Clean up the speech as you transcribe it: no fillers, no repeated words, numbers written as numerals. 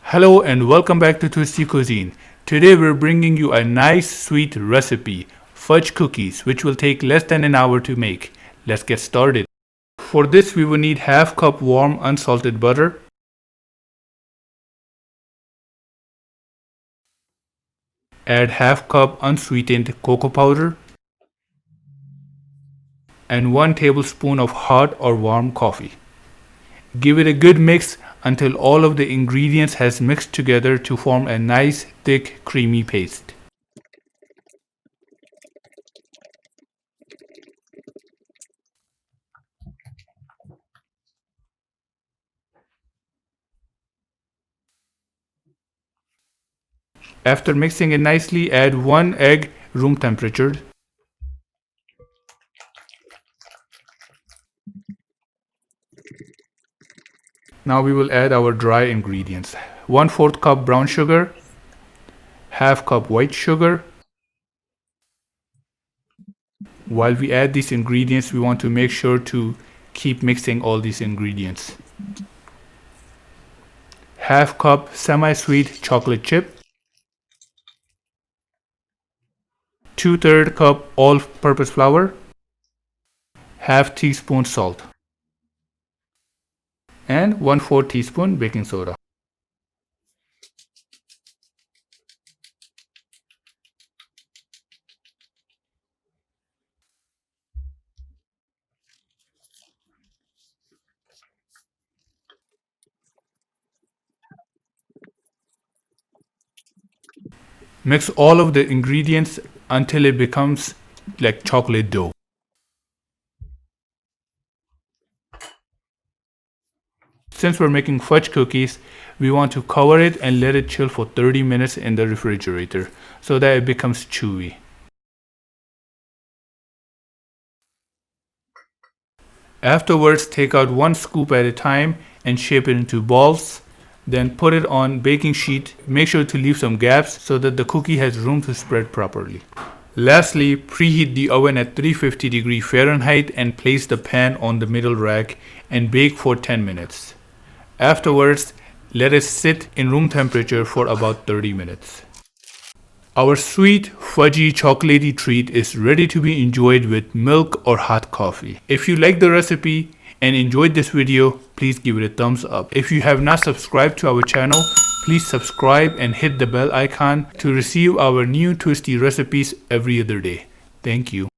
Hello and welcome back to Twisty Cuisine. Today we're bringing you a nice sweet recipe, fudge cookies, which will take less than an hour to make. Let's get started. For this we will need half cup warm unsalted butter, add half cup unsweetened cocoa powder, and 1 tablespoon of hot or warm coffee. Give it a good mix until all of the ingredients has mixed together to form a nice thick creamy paste. After mixing it nicely, add 1 egg room temperature. Now we will add our dry ingredients. 1/4 cup brown sugar, half cup white sugar. While we add these ingredients, we want to make sure to keep mixing all these ingredients. Half cup semi-sweet chocolate chip, 2/3 cup all-purpose flour, half teaspoon salt, and 1/4 teaspoon baking soda. Mix all of the ingredients until it becomes like chocolate dough. Since we're making fudge cookies, we want to cover it and let it chill for 30 minutes in the refrigerator so that it becomes chewy. Afterwards, take out 1 scoop at a time and shape it into balls. Then put it on baking sheet. Make sure to leave some gaps so that the cookie has room to spread properly. Lastly, preheat the oven at 350 Fahrenheit and place the pan on the middle rack and bake for 10 minutes. Afterwards, let it sit in room temperature for about 30 minutes. Our sweet, fudgy, chocolatey treat is ready to be enjoyed with milk or hot coffee. If you like the recipe and enjoyed this video, please give it a thumbs up. If you have not subscribed to our channel, please subscribe and hit the bell icon to receive our new Twisty recipes every other day. Thank you.